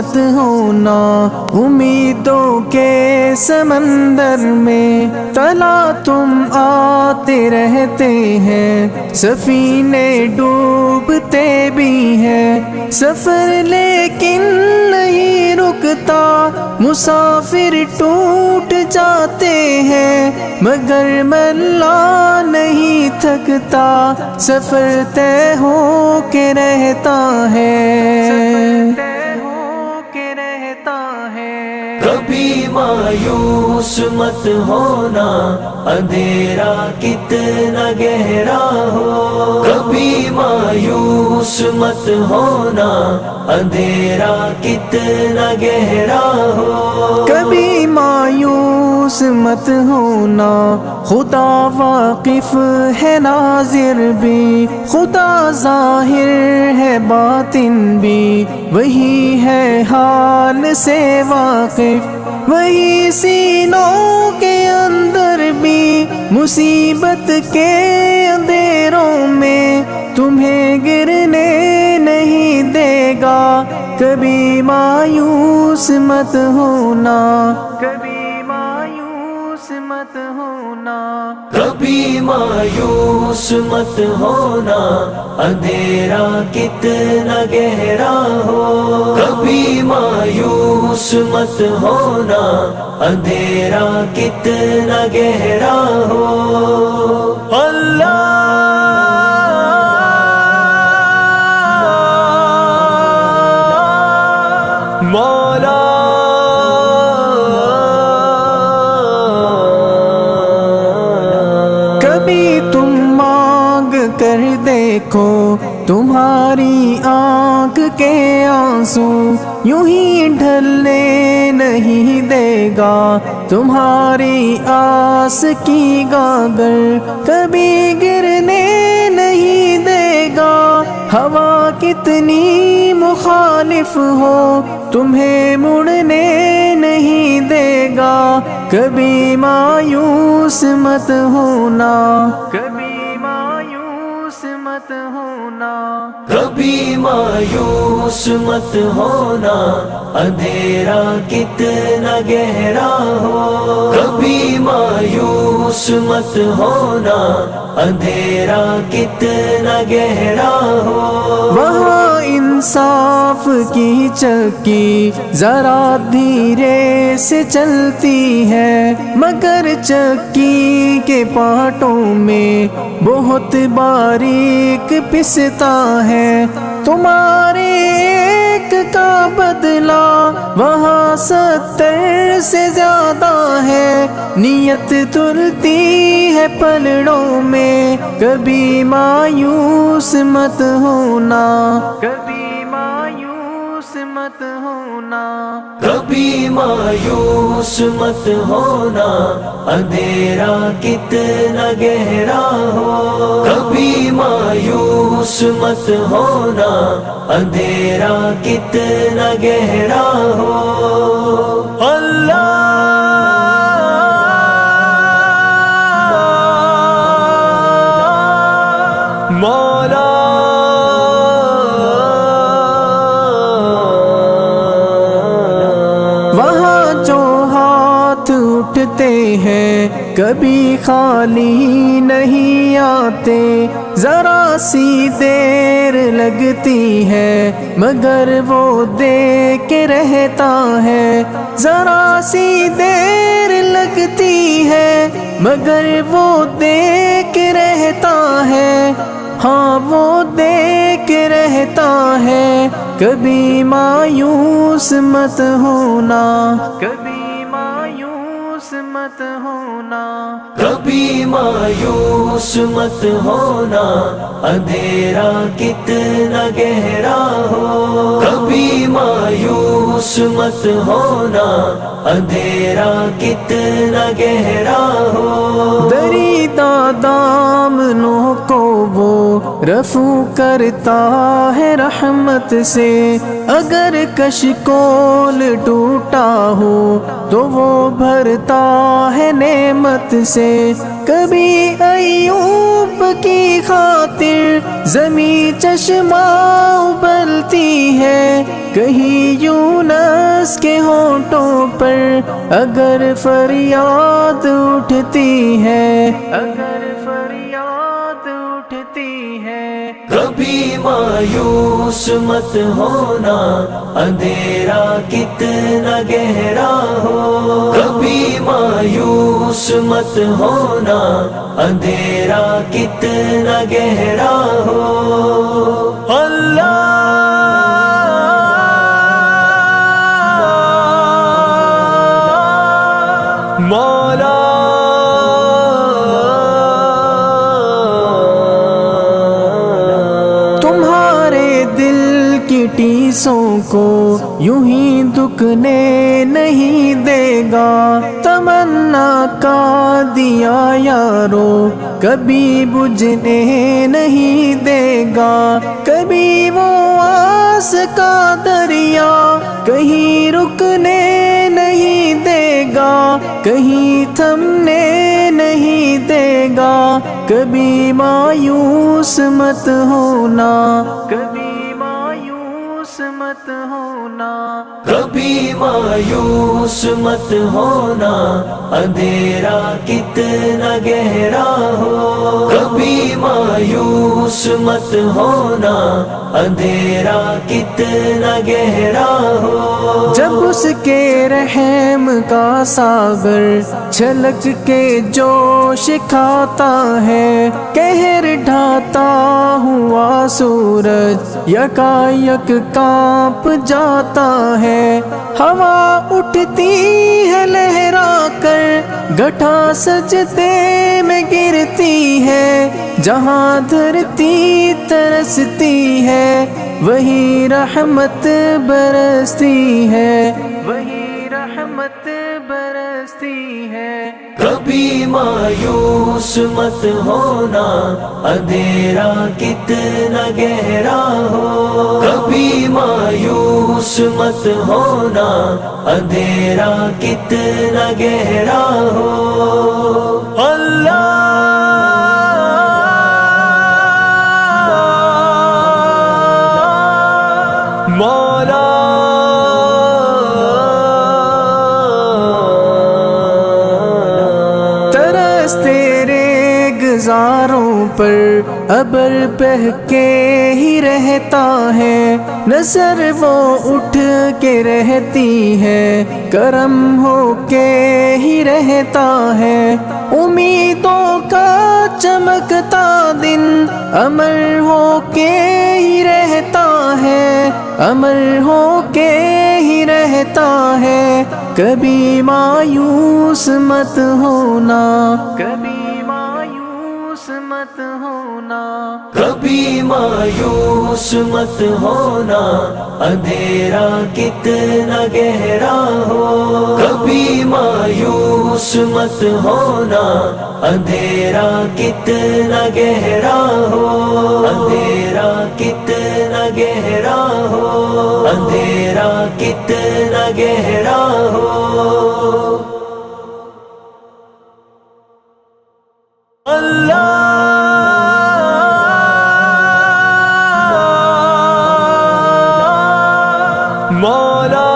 مت ہونا امیدوں کے سمندر میں، تلا تم آتے رہتے ہیں، سفینے ڈوبتے بھی ہیں، سفر لیکن نہیں رکتا، مسافر ٹوٹ جاتے ہیں، مگر ملا نہیں تھکتا، سفر طے ہو کے رہتا ہے۔ کبھی مایوس مت ہونا، اندھیرا کتنا گہرا ہو، کبھی مایوس مت ہونا، اندھیرا کتنا گہرا ہو، کبھی مایوس مت ہونا، خدا واقف ہے ناظر بھی، خدا ظاہر ہے باطن بھی، وہی ہے حال سے واقف، وہی سینوں کے اندر بھی، مصیبت کے اندھیروں میں تمہیں گرنے نہیں دے گا، کبھی مایوس مت ہونا، کبھی مایوس مت ہونا، کبھی مایوس مت ہونا، اندھیرا کتنا گہرا ہو، کبھی مایوس مت ہونا، اندھیرا کتنا گہرا ہو، اللہ مولا کبھی تم مانگ کر دیکھو، تمہاری آنکھ کے آنسو یوں ہی ڈھلنے نہیں دے گا، تمہاری آس کی گاگر کبھی گرنے نہیں دے گا، ہوا کتنی مخالف ہو تمہیں مڑنے نہیں دے گا، کبھی مایوس مت ہونا، کبھی مایوس مت ہونا، کبھی مایوس مت ہونا، اندھیرا کتنا گہرا ہو، کبھی مایوس مت ہونا، اندھیرا کتنا گہرا ہو، وہاں انصاف کی چکی ذرا دھیرے سے چلتی ہے، مگر چکی کے پارٹوں میں بہت باریک پستا ہے، تمہارے ایک کا بدلہ وہاں 70 سے زیادہ ہے، نیت تلتی ہے پلڑوں میں، کبھی مایوس مت ہونا، کبھی مایوس مت ہونا، کبھی مایوس مت ہونا، اندھیرا کتنا گہرا ہو، کبھی مایوس مت ہونا، اندھیرا کتنا گہرا ہو، اللہ مولا وہاں جو ہاتھ اٹھتے ہیں کبھی خالی نہیں آتے، ذرا سی دیر لگتی ہے مگر وہ دے کے رہتا ہے، ذرا سی دیر لگتی ہے مگر وہ دے کے رہتا ہے، ہاں وہ دے کے رہتا ہے، کبھی مایوس مت ہونا، کبھی مایوس مت ہونا، کبھی مایوس مت ہونا، اندھیرا کتنا گہرا ہو، کبھی مایوس مت ہونا، اندھیرا کتنا گہرا ہو، دریدہ دامنوں کو وہ رفو کرتا ہے رحمت سے، اگر کشکول ٹوٹا ہو تو وہ بھرتا ہے نعمت رحمت سے، کبھی ایوب کی خاطر زمیں چشمہ ابلتی ہے، کہیں یونس کے ہونٹوں پر اگر فریاد اٹھتی ہے، اگر فریاد اٹھتی ہے۔ کبھی مایوس مت ہونا، اندھیرا کتنا گہرا ہو، کبھی مایوس مت ہونا، اندھیرا کتنا گہرا ہو۔ اللہ مولا تمہارے دل کی ٹیسوں کو یوں ہی دکنے نہیں دے گا، تمنا کا دیا یارو کبھی بجھنے نہیں دے گا، کبھی وہ آس کا دریا کہیں رکنے نہیں دے گا، کہیں تھمنے نہیں دے گا، کبھی مایوس مت ہونا، کبھی مایوس مت ہونا، کبھی مایوس مت ہونا، اندھیرا کتنا گہرا ہو، کبھی مایوس مت ہونا، اندھیرا کتنا گہرا ہو۔ جب اس کے رحم کا ساغر چھلک کے جوش کھاتا ہے، قہر ڈھاتا ہوا سورج یکایک کانپ جاتا ہے، ہوا اٹھتی ہے لہرا کر گٹھا سجدے میں گرتی ہے، جہاں دھرتی ترستی ہے وہی رحمت برستی ہے، وہی رحمت برستی ہے۔ کبھی مایوس مت ہونا، اندھیرا کتنا گہرا ہو، کبھی مایوس مت ہونا، اندھیرا کتنا گہرا ہو۔ اللہ مولا ترس تیرے گزاروں پر ابر بہہ کے ہی رہتا ہے، نظر وہ اٹھ کے رہتی ہے، کرم ہو کے ہی رہتا ہے، امیدوں کا چمکتا دن امر ہو کے ہی رہتا ہے، امر ہو کے ہی رہتا ہے، کبھی مایوس مت ہونا، کبھی مایوس مت ہونا، کبھی مایوس مت ہونا، اندھیرا کتنا گہرا ہو، کبھی مایوس مت ہونا، اندھیرا کتنا گہرا ہو، اندھیرا کتنا گہرا ہو، اندھیرا کتنا گہرا ہو۔ اللہ مولا